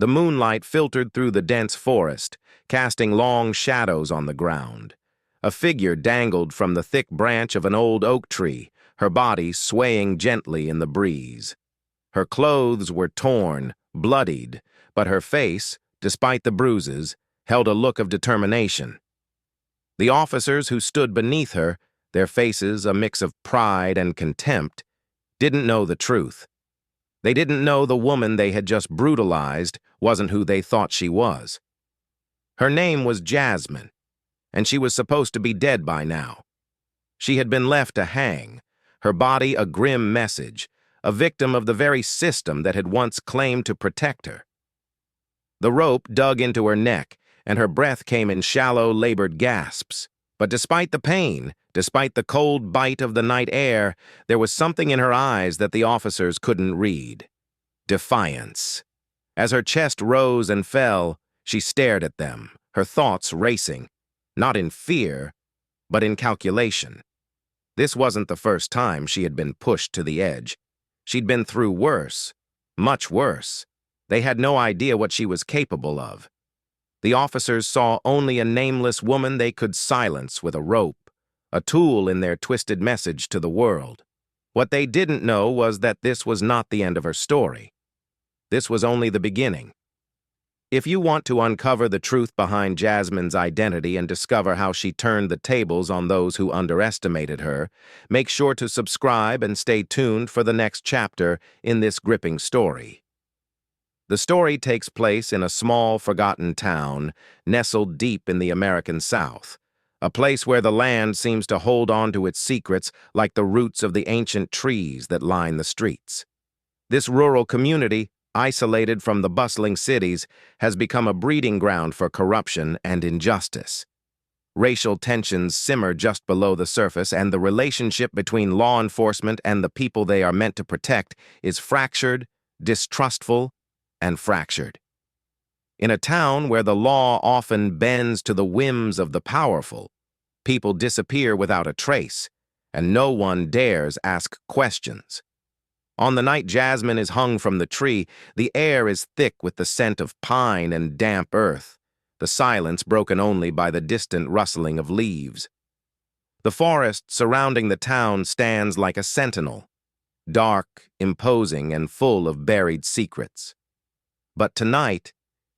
The moonlight filtered through the dense forest, casting long shadows on the ground. A figure dangled from the thick branch of an old oak tree, her body swaying gently in the breeze. Her clothes were torn, bloodied, but her face, despite the bruises, held a look of determination. The officers who stood beneath her, their faces a mix of pride and contempt, didn't know the truth. They didn't know the woman they had just brutalized wasn't who they thought she was. Her name was Jasmine, and she was supposed to be dead by now. She had been left to hang, her body a grim message, a victim of the very system that had once claimed to protect her. The rope dug into her neck, and her breath came in shallow, labored gasps. But despite the pain, despite the cold bite of the night air, there was something in her eyes that the officers couldn't read. Defiance. As her chest rose and fell, she stared at them, her thoughts racing, not in fear, but in calculation. This wasn't the first time she had been pushed to the edge. She'd been through worse, much worse. They had no idea what she was capable of. The officers saw only a nameless woman they could silence with a rope, a tool in their twisted message to the world. What they didn't know was that this was not the end of her story. This was only the beginning. If you want to uncover the truth behind Jasmine's identity and discover how she turned the tables on those who underestimated her, make sure to subscribe and stay tuned for the next chapter in this gripping story. The story takes place in a small, forgotten town nestled deep in the American South, a place where the land seems to hold on to its secrets like the roots of the ancient trees that line the streets. This rural community, isolated from the bustling cities, has become a breeding ground for corruption and injustice. Racial tensions simmer just below the surface, and the relationship between law enforcement and the people they are meant to protect is fractured, distrustful, and fractured. In a town where the law often bends to the whims of the powerful, people disappear without a trace, and no one dares ask questions. On the night Jasmine is hung from the tree, the air is thick with the scent of pine and damp earth, the silence broken only by the distant rustling of leaves. The forest surrounding the town stands like a sentinel, dark, imposing, and full of buried secrets. But tonight,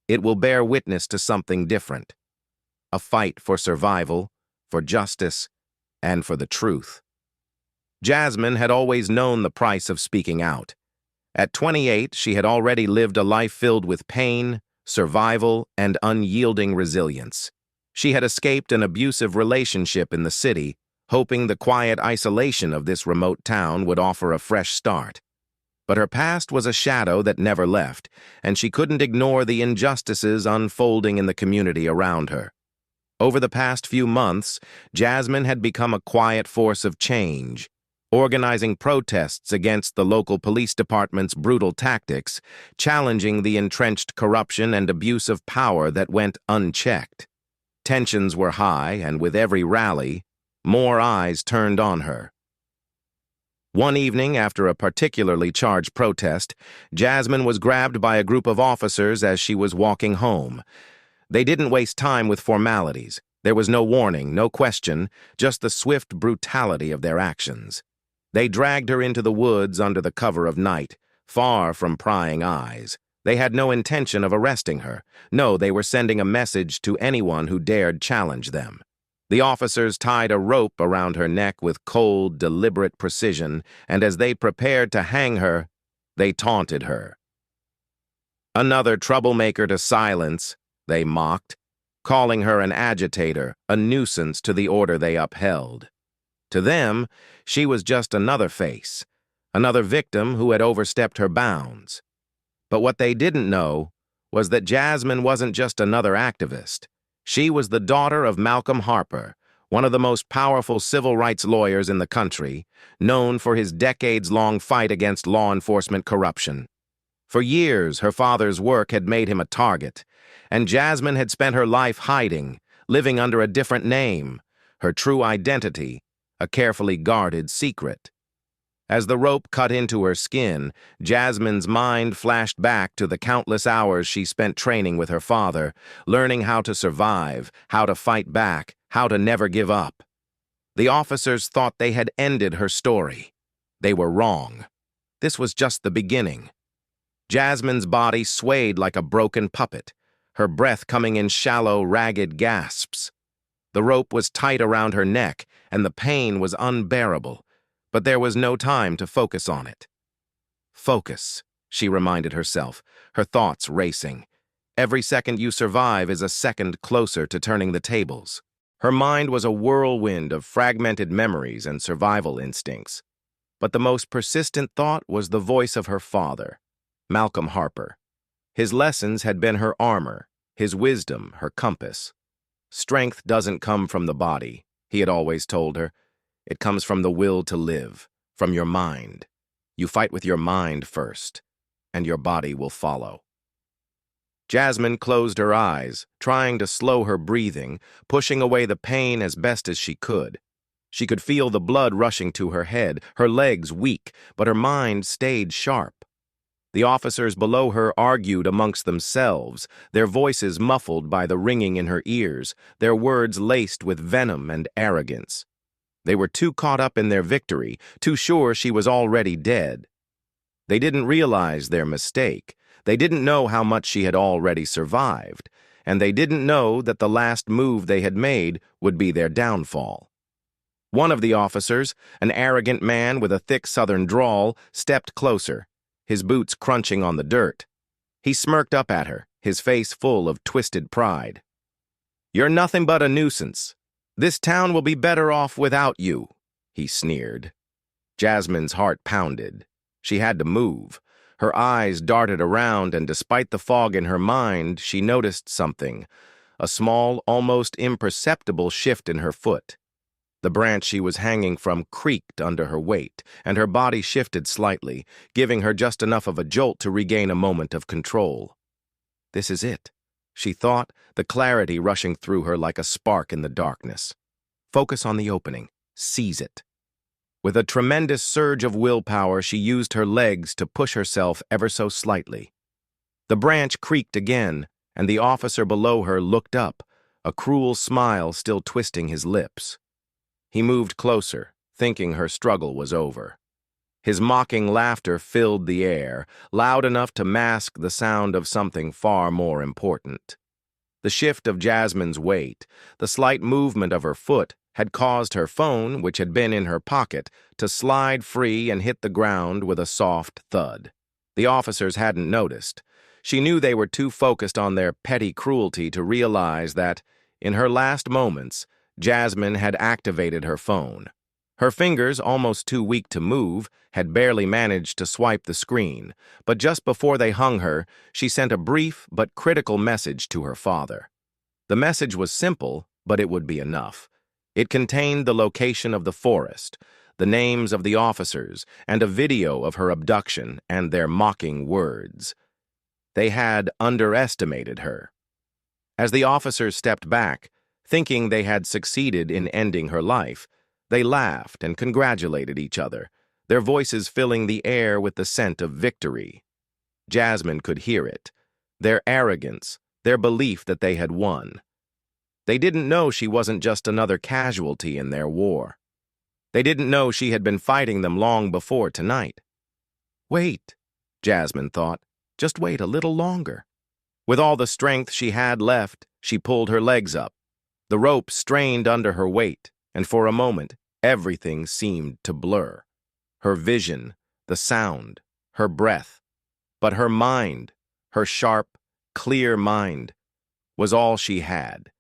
it will bear witness to something different. A fight for survival, for justice, and for the truth. Jasmine had always known the price of speaking out. At 28, she had already lived a life filled with pain, survival, and unyielding resilience. She had escaped an abusive relationship in the city, hoping the quiet isolation of this remote town would offer a fresh start. But her past was a shadow that never left, and she couldn't ignore the injustices unfolding in the community around her. Over the past few months, Jasmine had become a quiet force of change, organizing protests against the local police department's brutal tactics, challenging the entrenched corruption and abuse of power that went unchecked. Tensions were high, and with every rally, more eyes turned on her. One evening, after a particularly charged protest, Jasmine was grabbed by a group of officers as she was walking home. They didn't waste time with formalities. There was no warning, no question, just the swift brutality of their actions. They dragged her into the woods under the cover of night, far from prying eyes. They had no intention of arresting her. No, they were sending a message to anyone who dared challenge them. The officers tied a rope around her neck with cold, deliberate precision, and as they prepared to hang her, they taunted her. Another troublemaker to silence, they mocked, calling her an agitator, a nuisance to the order they upheld. To them, she was just another face, another victim who had overstepped her bounds. But what they didn't know was that Jasmine wasn't just another activist. She was the daughter of Malcolm Harper, one of the most powerful civil rights lawyers in the country, known for his decades-long fight against law enforcement corruption. For years, her father's work had made him a target, and Jasmine had spent her life hiding, living under a different name, her true identity, a carefully guarded secret. As the rope cut into her skin, Jasmine's mind flashed back to the countless hours she spent training with her father, learning how to survive, how to fight back, how to never give up. The officers thought they had ended her story. They were wrong. This was just the beginning. Jasmine's body swayed like a broken puppet, her breath coming in shallow, ragged gasps. The rope was tight around her neck, and the pain was unbearable, but there was no time to focus on it. Focus, she reminded herself, her thoughts racing. Every second you survive is a second closer to turning the tables. Her mind was a whirlwind of fragmented memories and survival instincts. But the most persistent thought was the voice of her father, Malcolm Harper. His lessons had been her armor, his wisdom her compass. Strength doesn't come from the body, he had always told her. It comes from the will to live, from your mind. You fight with your mind first, and your body will follow. Jasmine closed her eyes, trying to slow her breathing, pushing away the pain as best as she could. She could feel the blood rushing to her head, her legs weak, but her mind stayed sharp. The officers below her argued amongst themselves, their voices muffled by the ringing in her ears, their words laced with venom and arrogance. They were too caught up in their victory, too sure she was already dead. They didn't realize their mistake. They didn't know how much she had already survived, and they didn't know that the last move they had made would be their downfall. One of the officers, an arrogant man with a thick southern drawl, stepped closer, his boots crunching on the dirt. He smirked up at her, his face full of twisted pride. "You're nothing but a nuisance. This town will be better off without you," he sneered. Jasmine's heart pounded. She had to move. Her eyes darted around, and despite the fog in her mind, she noticed something, a small, almost imperceptible shift in her foot. The branch she was hanging from creaked under her weight, and her body shifted slightly, giving her just enough of a jolt to regain a moment of control. This is it, she thought, the clarity rushing through her like a spark in the darkness. Focus on the opening. Seize it. With a tremendous surge of willpower, she used her legs to push herself ever so slightly. The branch creaked again, and the officer below her looked up, a cruel smile still twisting his lips. He moved closer, thinking her struggle was over. His mocking laughter filled the air, loud enough to mask the sound of something far more important. The shift of Jasmine's weight, the slight movement of her foot, had caused her phone, which had been in her pocket, to slide free and hit the ground with a soft thud. The officers hadn't noticed. She knew they were too focused on their petty cruelty to realize that, in her last moments, Jasmine had activated her phone. Her fingers, almost too weak to move, had barely managed to swipe the screen, but just before they hung her, she sent a brief but critical message to her father. The message was simple, but it would be enough. It contained the location of the forest, the names of the officers, and a video of her abduction and their mocking words. They had underestimated her. As the officers stepped back, thinking they had succeeded in ending her life, they laughed and congratulated each other, their voices filling the air with the scent of victory. Jasmine could hear it, their arrogance, their belief that they had won. They didn't know she wasn't just another casualty in their war. They didn't know she had been fighting them long before tonight. Wait, Jasmine thought, just wait a little longer. With all the strength she had left, she pulled her legs up. The rope strained under her weight, and for a moment, everything seemed to blur. Her vision, the sound, her breath. But her mind, her sharp, clear mind, was all she had.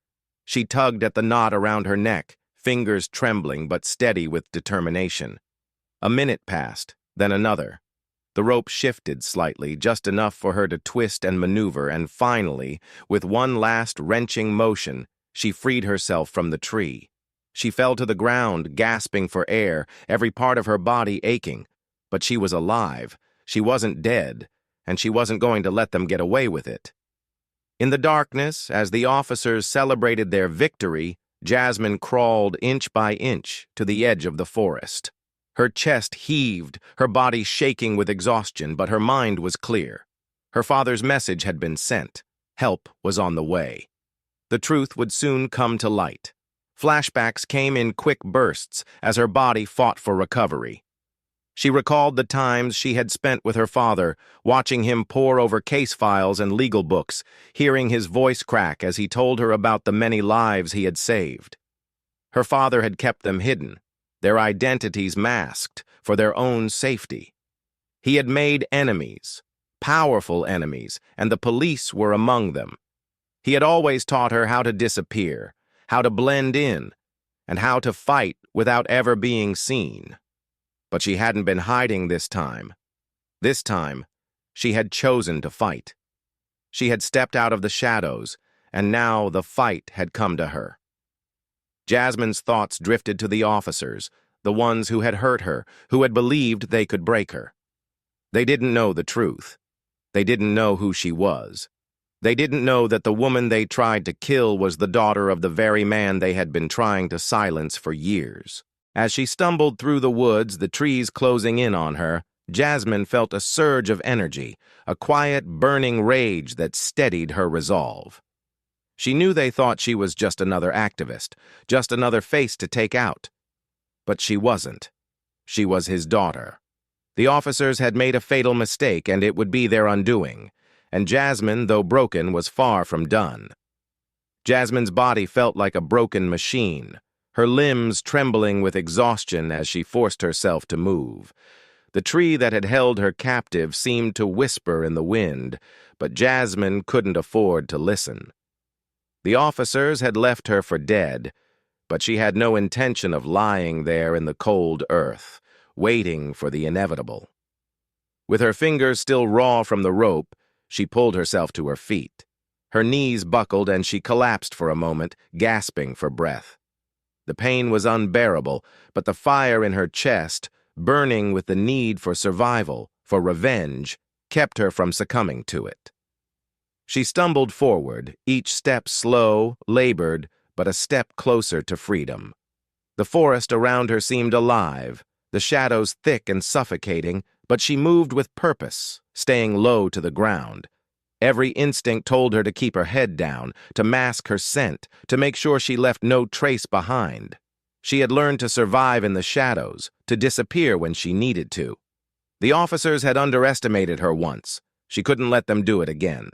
She tugged at the knot around her neck, fingers trembling but steady with determination. A minute passed, then another. The rope shifted slightly, just enough for her to twist and maneuver, and finally, with one last wrenching motion, she freed herself from the tree. She fell to the ground, gasping for air, every part of her body aching. But she was alive, she wasn't dead, and she wasn't going to let them get away with it. In the darkness, as the officers celebrated their victory, Jasmine crawled inch by inch to the edge of the forest. Her chest heaved, her body shaking with exhaustion, but her mind was clear. Her father's message had been sent. Help was on the way. The truth would soon come to light. Flashbacks came in quick bursts as her body fought for recovery. She recalled the times she had spent with her father, watching him pore over case files and legal books, hearing his voice crack as he told her about the many lives he had saved. Her father had kept them hidden, their identities masked for their own safety. He had made enemies, powerful enemies, and the police were among them. He had always taught her how to disappear, how to blend in, and how to fight without ever being seen. But she hadn't been hiding this time. This time, she had chosen to fight. She had stepped out of the shadows, and now the fight had come to her. Jasmine's thoughts drifted to the officers, the ones who had hurt her, who had believed they could break her. They didn't know the truth. They didn't know who she was. They didn't know that the woman they tried to kill was the daughter of the very man they had been trying to silence for years. As she stumbled through the woods, the trees closing in on her, Jasmine felt a surge of energy, a quiet, burning rage that steadied her resolve. She knew they thought she was just another activist, just another face to take out. But she wasn't. She was his daughter. The officers had made a fatal mistake, and it would be their undoing. And Jasmine, though broken, was far from done. Jasmine's body felt like a broken machine, her limbs trembling with exhaustion as she forced herself to move. The tree that had held her captive seemed to whisper in the wind, but Jasmine couldn't afford to listen. The officers had left her for dead, but she had no intention of lying there in the cold earth, waiting for the inevitable. With her fingers still raw from the rope, she pulled herself to her feet. Her knees buckled and she collapsed for a moment, gasping for breath. The pain was unbearable, but the fire in her chest, burning with the need for survival, for revenge, kept her from succumbing to it. She stumbled forward, each step slow, labored, but a step closer to freedom. The forest around her seemed alive, the shadows thick and suffocating, but she moved with purpose, staying low to the ground. Every instinct told her to keep her head down, to mask her scent, to make sure she left no trace behind. She had learned to survive in the shadows, to disappear when she needed to. The officers had underestimated her once. She couldn't let them do it again.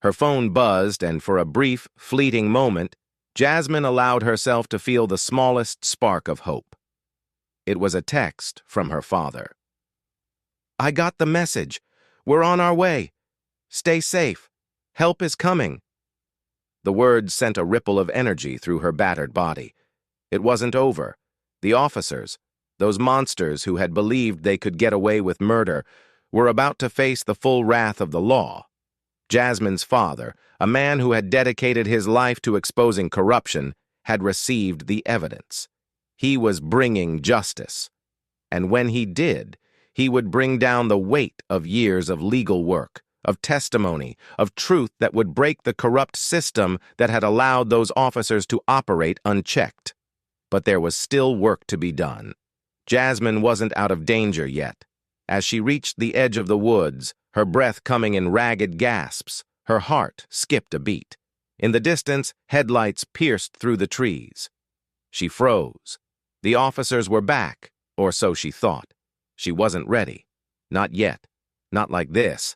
Her phone buzzed, and for a brief, fleeting moment, Jasmine allowed herself to feel the smallest spark of hope. It was a text from her father. "I got the message. We're on our way. Stay safe. Help is coming." The words sent a ripple of energy through her battered body. It wasn't over. The officers, those monsters who had believed they could get away with murder, were about to face the full wrath of the law. Jasmine's father, a man who had dedicated his life to exposing corruption, had received the evidence. He was bringing justice. And when he did, he would bring down the weight of years of legal work, of testimony, of truth that would break the corrupt system that had allowed those officers to operate unchecked. But there was still work to be done. Jasmine wasn't out of danger yet. As she reached the edge of the woods, her breath coming in ragged gasps, her heart skipped a beat. In the distance, headlights pierced through the trees. She froze. The officers were back, or so she thought. She wasn't ready. Not yet. Not like this.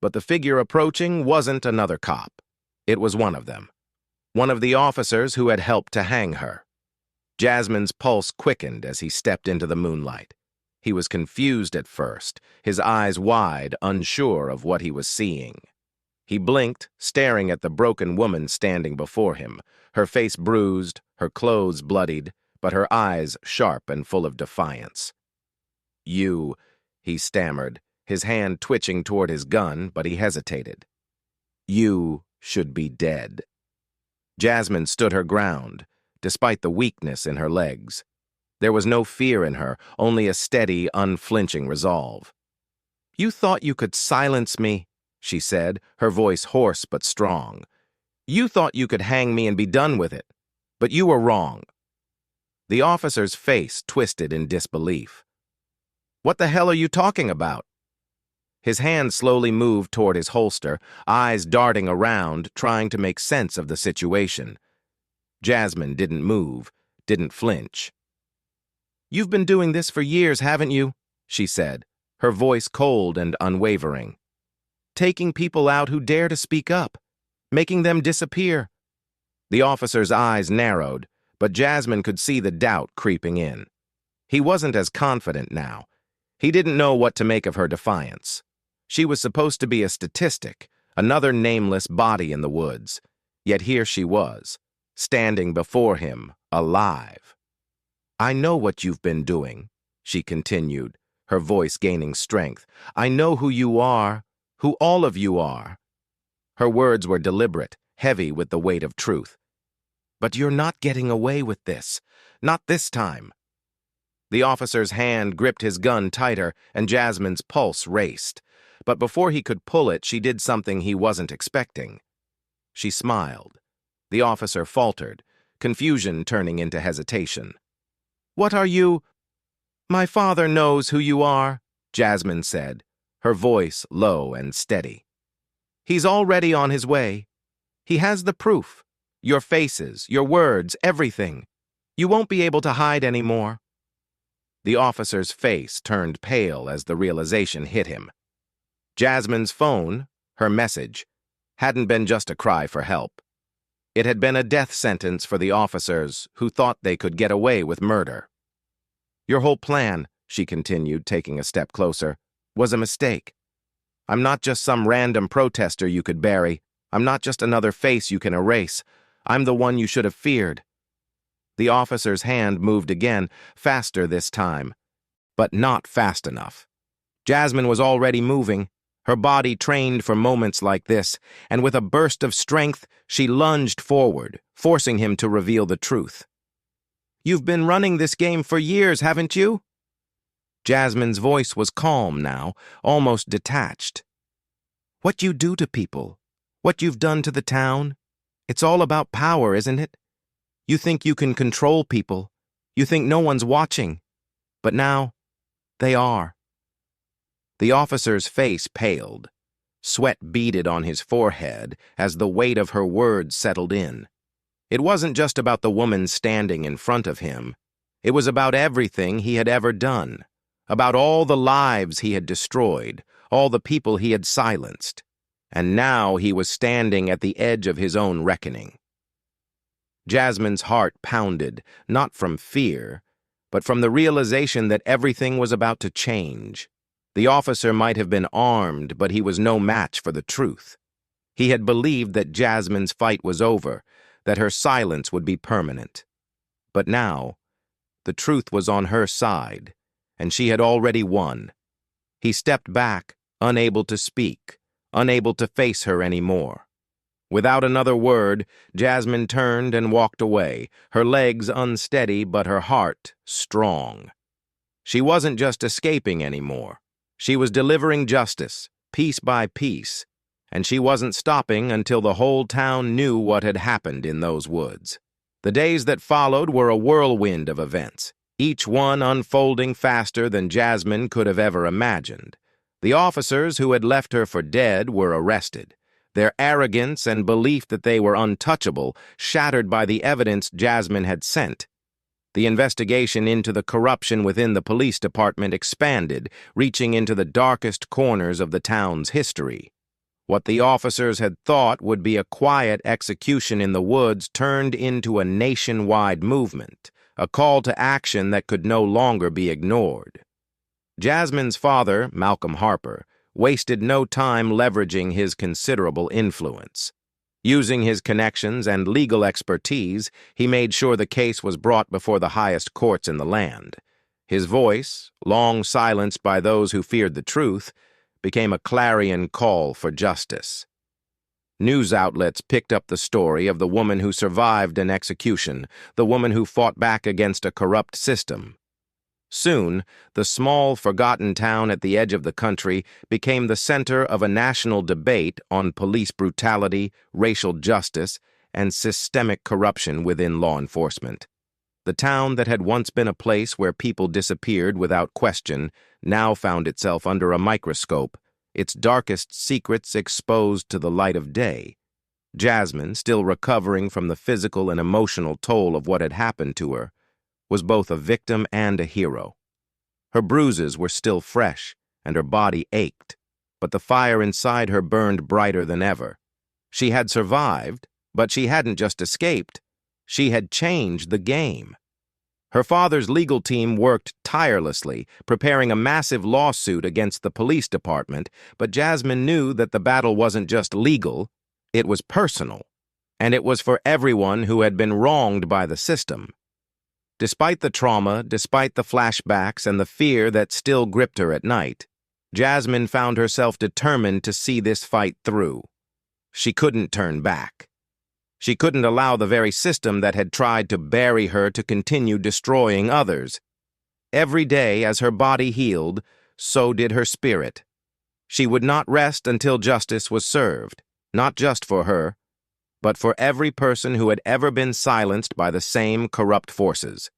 But the figure approaching wasn't another cop. It was one of them. One of the officers who had helped to hang her. Jasmine's pulse quickened as he stepped into the moonlight. He was confused at first, his eyes wide, unsure of what he was seeing. He blinked, staring at the broken woman standing before him, her face bruised, her clothes bloodied, but her eyes sharp and full of defiance. "You," he stammered, his hand twitching toward his gun, but he hesitated. "You should be dead." Jasmine stood her ground, despite the weakness in her legs. There was no fear in her, only a steady, unflinching resolve. "You thought you could silence me," she said, her voice hoarse but strong. "You thought you could hang me and be done with it. But you were wrong." The officer's face twisted in disbelief. "What the hell are you talking about?" His hand slowly moved toward his holster, eyes darting around, trying to make sense of the situation. Jasmine didn't move, didn't flinch. "You've been doing this for years, haven't you?" she said, her voice cold and unwavering. "Taking people out who dare to speak up, making them disappear." The officer's eyes narrowed, but Jasmine could see the doubt creeping in. He wasn't as confident now. He didn't know what to make of her defiance. She was supposed to be a statistic, another nameless body in the woods. Yet here she was, standing before him, alive. "I know what you've been doing," she continued, her voice gaining strength. "I know who you are, who all of you are." Her words were deliberate, heavy with the weight of truth. "But you're not getting away with this. Not this time." The officer's hand gripped his gun tighter, and Jasmine's pulse raced. But before he could pull it, she did something he wasn't expecting. She smiled. The officer faltered, confusion turning into hesitation. "What are you—" "My father knows who you are," Jasmine said, her voice low and steady. "He's already on his way. He has the proof. Your faces, your words, everything. You won't be able to hide anymore." The officer's face turned pale as the realization hit him. Jasmine's phone, her message, hadn't been just a cry for help. It had been a death sentence for the officers who thought they could get away with murder. "Your whole plan," she continued, taking a step closer, "was a mistake. I'm not just some random protester you could bury. I'm not just another face you can erase. I'm the one you should have feared." The officer's hand moved again, faster this time, but not fast enough. Jasmine was already moving, her body trained for moments like this, and with a burst of strength, she lunged forward, forcing him to reveal the truth. "You've been running this game for years, haven't you?" Jasmine's voice was calm now, almost detached. "What you do to people, what you've done to the town, it's all about power, isn't it? You think you can control people. You think no one's watching. But now, they are." The officer's face paled. Sweat beaded on his forehead as the weight of her words settled in. It wasn't just about the woman standing in front of him. It was about everything he had ever done, about all the lives he had destroyed, all the people he had silenced. And now he was standing at the edge of his own reckoning. Jasmine's heart pounded, not from fear, but from the realization that everything was about to change. The officer might have been armed, but he was no match for the truth. He had believed that Jasmine's fight was over, that her silence would be permanent. But now, the truth was on her side, and she had already won. He stepped back, unable to speak, unable to face her anymore. Without another word, Jasmine turned and walked away, her legs unsteady but her heart strong. She wasn't just escaping anymore. She was delivering justice, piece by piece, and she wasn't stopping until the whole town knew what had happened in those woods. The days that followed were a whirlwind of events, each one unfolding faster than Jasmine could have ever imagined. The officers who had left her for dead were arrested, their arrogance and belief that they were untouchable shattered by the evidence Jasmine had sent. The investigation into the corruption within the police department expanded, reaching into the darkest corners of the town's history. What the officers had thought would be a quiet execution in the woods turned into a nationwide movement, a call to action that could no longer be ignored. Jasmine's father, Malcolm Harper, wasted no time leveraging his considerable influence. Using his connections and legal expertise, he made sure the case was brought before the highest courts in the land. His voice, long silenced by those who feared the truth, became a clarion call for justice. News outlets picked up the story of the woman who survived an execution, the woman who fought back against a corrupt system. Soon, the small, forgotten town at the edge of the country became the center of a national debate on police brutality, racial justice, and systemic corruption within law enforcement. The town that had once been a place where people disappeared without question now found itself under a microscope, its darkest secrets exposed to the light of day. Jasmine, still recovering from the physical and emotional toll of what had happened to her, was both a victim and a hero. Her bruises were still fresh, and her body ached, but the fire inside her burned brighter than ever. She had survived, but she hadn't just escaped. She had changed the game. Her father's legal team worked tirelessly, preparing a massive lawsuit against the police department, but Jasmine knew that the battle wasn't just legal, it was personal, and it was for everyone who had been wronged by the system. Despite the trauma, despite the flashbacks and the fear that still gripped her at night, Jasmine found herself determined to see this fight through. She couldn't turn back. She couldn't allow the very system that had tried to bury her to continue destroying others. Every day, as her body healed, so did her spirit. She would not rest until justice was served, not just for her, but for every person who had ever been silenced by the same corrupt forces.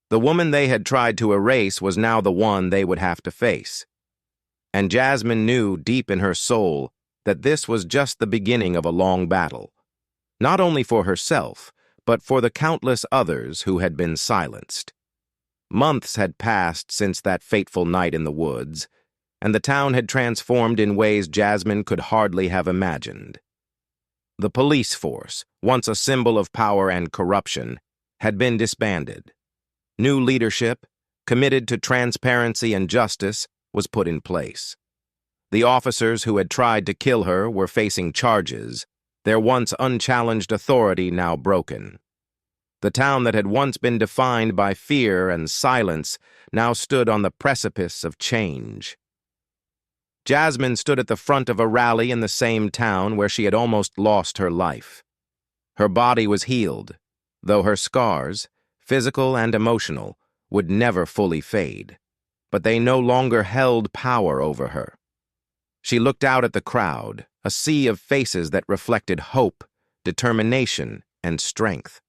The woman they had tried to erase was now the one they would have to face. And Jasmine knew deep in her soul that this was just the beginning of a long battle, not only for herself, but for the countless others who had been silenced. Months had passed since that fateful night in the woods, and the town had transformed in ways Jasmine could hardly have imagined. The police force, once a symbol of power and corruption, had been disbanded. New leadership, committed to transparency and justice, was put in place. The officers who had tried to kill her were facing charges, their once unchallenged authority now broken. The town that had once been defined by fear and silence now stood on the precipice of change. Jasmine stood at the front of a rally in the same town where she had almost lost her life. Her body was healed, though her scars, physical and emotional, would never fully fade. But they no longer held power over her. She looked out at the crowd, a sea of faces that reflected hope, determination, and strength.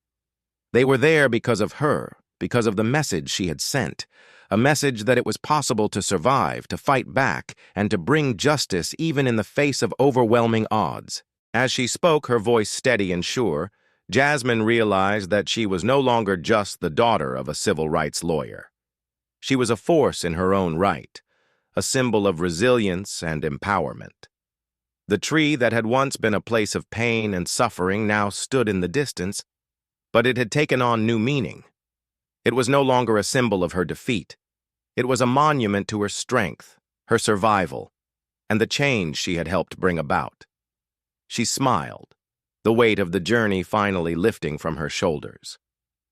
They were there because of her, because of the message she had sent, a message that it was possible to survive, to fight back, and to bring justice even in the face of overwhelming odds. As she spoke, her voice steady and sure, Jasmine realized that she was no longer just the daughter of a civil rights lawyer. She was a force in her own right, a symbol of resilience and empowerment. The tree that had once been a place of pain and suffering now stood in the distance, but it had taken on new meaning. It was no longer a symbol of her defeat. It was a monument to her strength, her survival, and the change she had helped bring about. She smiled, the weight of the journey finally lifting from her shoulders.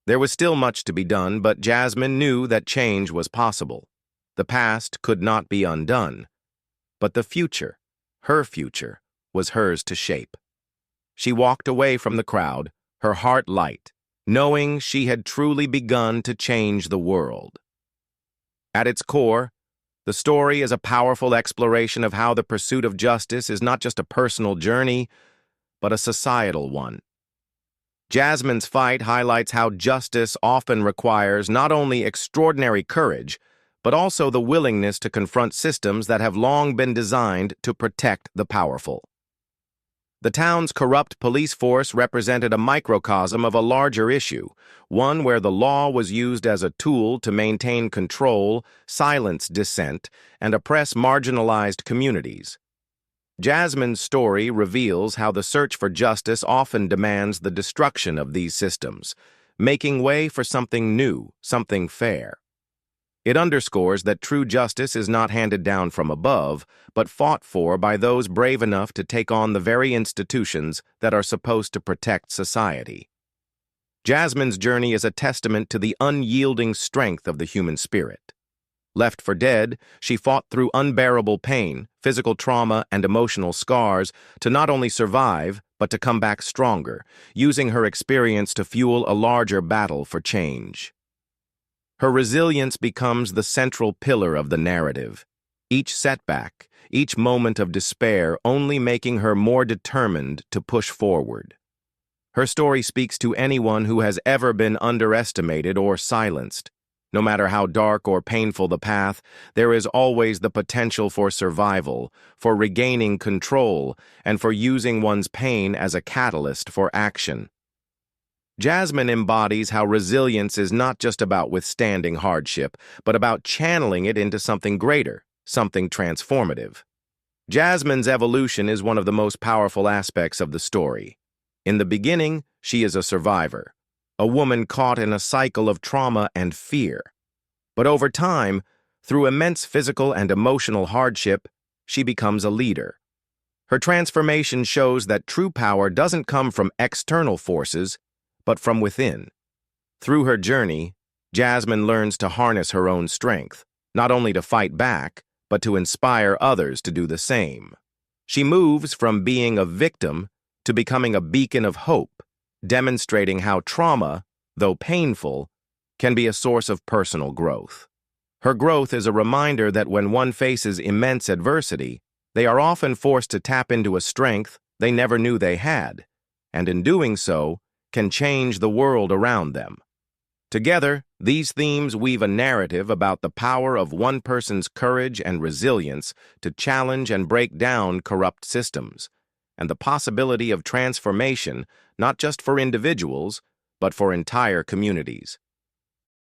There was still much to be done, but Jasmine knew that change was possible. The past could not be undone, but the future, her future, was hers to shape. She walked away from the crowd, her heart light, knowing she had truly begun to change the world. At its core, the story is a powerful exploration of how the pursuit of justice is not just a personal journey, but a societal one. Jasmine's fight highlights how justice often requires not only extraordinary courage, but also the willingness to confront systems that have long been designed to protect the powerful. The town's corrupt police force represented a microcosm of a larger issue, one where the law was used as a tool to maintain control, silence dissent, and oppress marginalized communities. Jasmine's story reveals how the search for justice often demands the destruction of these systems, making way for something new, something fair. It underscores that true justice is not handed down from above, but fought for by those brave enough to take on the very institutions that are supposed to protect society. Jasmine's journey is a testament to the unyielding strength of the human spirit. Left for dead, she fought through unbearable pain, physical trauma, and emotional scars to not only survive, but to come back stronger, using her experience to fuel a larger battle for change. Her resilience becomes the central pillar of the narrative, each setback, each moment of despair only making her more determined to push forward. Her story speaks to anyone who has ever been underestimated or silenced. No matter how dark or painful the path, there is always the potential for survival, for regaining control, and for using one's pain as a catalyst for action. Jasmine embodies how resilience is not just about withstanding hardship, but about channeling it into something greater, something transformative. Jasmine's evolution is one of the most powerful aspects of the story. In the beginning, she is a survivor, a woman caught in a cycle of trauma and fear. But over time, through immense physical and emotional hardship, she becomes a leader. Her transformation shows that true power doesn't come from external forces, but from within. Through her journey, Jasmine learns to harness her own strength, not only to fight back, but to inspire others to do the same. She moves from being a victim to becoming a beacon of hope, demonstrating how trauma, though painful, can be a source of personal growth. Her growth is a reminder that when one faces immense adversity, they are often forced to tap into a strength they never knew they had, and in doing so, can change the world around them. Together, these themes weave a narrative about the power of one person's courage and resilience to challenge and break down corrupt systems, and the possibility of transformation not just for individuals, but for entire communities.